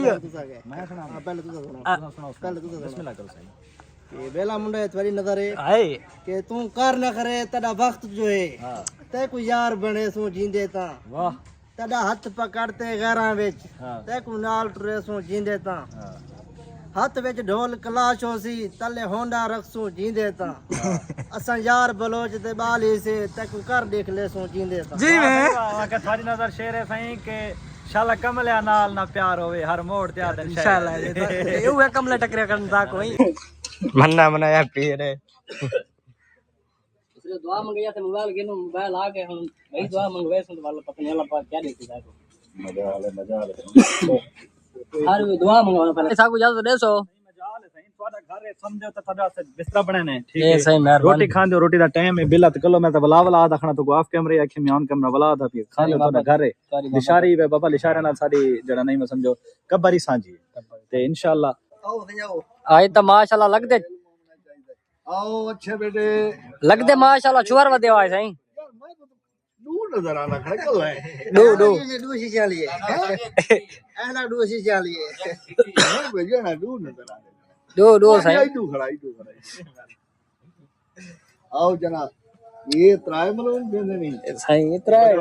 मैं सुना पहले तू बिस्मिल्लाह करो सही कि बेला मुंडे तुम्हारी नजर है कि तू कर ना करे तेरा वक्त जो है ते को यार बने सो जींदे ता वाह तेरा हाथ पकड़ते गैरां विच ते को नाल टुरे सो जींदे ता हाथ विच ढोल कलाश होसी तले होंडा रखसू जींदे ता असा यार बलोच ते बाली से ते को कर देख ले सो जींदे ता जी मैं के थारी नजर शेर है सही के शाला कमले नाल ना प्यार होवे हर मोड़ ते आदर इंशाल्लाह ये हुए कमले टकरे करन ता कोई मन्ना मनाया पीर है उसने दुआ मंगाया थे मोबाइल के मोबाइल आ गए हम वही दुआ मंगवाए सुन वाला पता नहीं अल्लाह पाक क्या देती है मजा आ हर दुआ मंगवाना पहले साकू इजाजत दे सो घर है समझो तो थोड़ा से बिस्तर बने ने ठीक है सही मेहरबानी रोटी खांदे रोटी दा टाइम है बिलत कलो मैं तो बला दखना तो ऑफ कैमरे आखे मैं ऑन कैमरा बला दा पी खांदे तो घर है लिशारी वे बाबा लिशारे नाल साडी जड़ा नहीं मैं समझो कब्बरी सांझी ते इंशाल्लाह आओ आए तो माशाल्लाह लगदे आओ अच्छे बेटे लगदे माशाल्लाह चुवर वदे आए सही दू नजर आना खड़ा कल है दू शीशा लिए ऐना दू शीशा लिए भैया ना दू नजर आने दो सही दू खड़ा आओ जनाब ये त्राय मलोन देने नहीं सही त्राय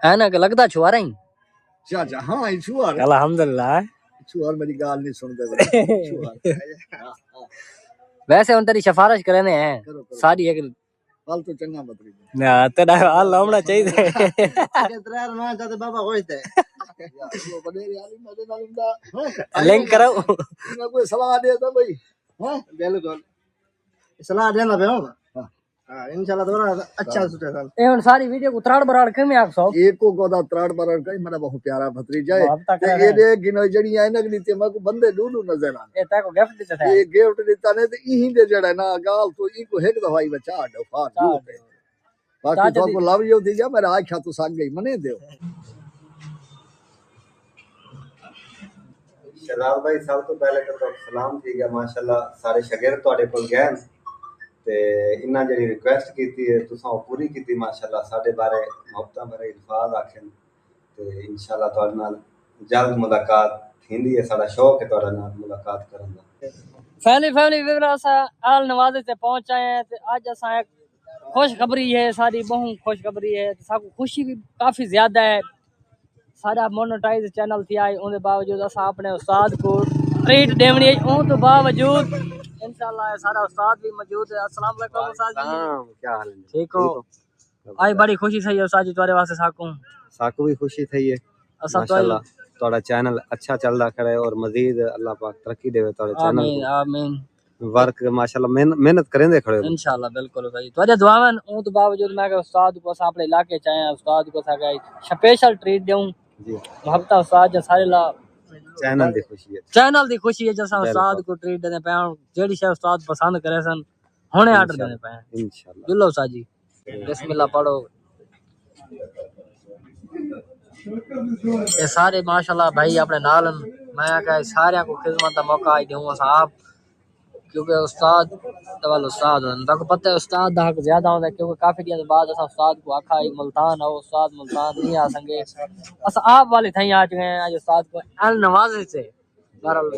है ना कि लगदा छुआरा ही चाचा हां छुआर अल्हम्दुलिल्लाह छुआर मेरी गाल नहीं सुनते छुआर वैसे उन तेरी सिफारिश करने हैं सारी एक हाल तो चंगा बतरी ना तेरा हाल लावना चाहिए के त्रार ना जाते बाबा होइते वो बड़े याली मजे नालिंदा लिंक करो इना कोई सलाह दे तो भाई हां बिल्कुल सलाह देना पे होगा हां इंशाल्लाह थोड़ा अच्छा सुटे साल ए हुन सारी वीडियो को त्राड़ बराड़ के में आप सो एको गोदा त्राड़ बराड़ कई मेरा बहुत प्यारा भतरीजा है ते ये दे गिनो जड़ी है नगली ते मको बंदे दूर नजर आ ए ता को गिफ्ट देता है ये गिफ्ट देता ने ते इही दे जड़ा ना गाल तो इको एक दफाई बचा दो फार दो बाकी तो को लव यू दी जा मेरा आखा तो साग गई मने दो शराब भाई सब तो पहले तो सलाम ठीक है माशाल्लाह सारे शागिर्द ਤੁਹਾਡੇ ਕੋਲ ਗਏ ਤੇ ਇਹਨਾਂ ਜਿਹੜੀ ਰਿਕੁਐਸਟ ਕੀਤੀ ਹੈ ਤੁਸੀਂ ਉਹ ਪੂਰੀ ਕੀਤੀ ਮਾਸ਼ਾਅੱਲਾ ਸਾਡੇ ਬਾਰੇ ਮੁਹੱਬਤਾਂ ਭਰੇ ਅਲਫਾਜ਼ ਆਖਣ ਤੇ ਇਨਸ਼ਾਅੱਲਾ ਤੁਹਾਡੇ ਨਾਲ ਜਲਦ ਮੁਲਾਕਾਤ ਥੀਂਦੀ ਹੈ ਸਾਡਾ ਸ਼ੌਕ ਹੈ ਤੁਹਾਡੇ ਨਾਲ ਮੁਲਾਕਾਤ ਕਰਨ ਦਾ फैमिली विवरासा आल नवाज़े से पहुंच आए हैं ते आज असा एक खुशखबरी है सारी बहु खुशखबरी है साकू खुशी भी काफी ज्यादा है सारा मोनेटाइज चैनल थी आए उनके बावजूद असा अपने उस्ताद को ट्रीट देवनी है उन तो बावजूद इंशाल्लाह सारा उस्ताद भी मौजूद है अस्सलाम वालेकुम उस्ताद जी क्या हाल है ठीक हो आज बड़ी खुशी थई है उस्ताद जी तुम्हारे वास्ते साकू भी खुशी थई है माशाल्लाह ਤੁਹਾਡਾ ਚੈਨਲ ਅੱਛਾ ਚੱਲਦਾ ਖੜਾ और मजीद अल्लाह पाक तरक्की देवे ਤੁਹਾਡੇ ਚੈਨਲ आमीन आमीन वर्क माशाल्लाह मेहनत करेंदे खड़े इंशाल्लाह बिल्कुल भाई तुम्हारे दुआवन उन तो बावजूद मैं उस्ताद को अपने इलाके चाहे उस्ताद को सा स्पेशल ट्रीट दूं जी मोहब्बत उस्ताद सारे ला चैनल दी खुशी है जैसा उस्ताद को ट्रीट देने पे जेडी शे उस्ताद पसंद करे सन हुने ऑर्डर देने पे इंशाल्लाह बिल्लो उस्ताद जी बिस्मिल्लाह पढ़ो ये सारे माशाल्लाह भाई अपने नाल मैं कह सारे को खिदमत का मौका ही दूंगा साहब क्योंकि उस्ताद तवल उस्ताद तक पता है उस्ताद दा हक ज्यादा होता है क्योंकि काफी दिन बाद असा उस्ताद को आखा मुल्तान आओ उस्ताद मुल्तान नहीं आ संगे अस आप वाले थई आ चुके हैं आज उस्ताद को अल नवाज़े से बरल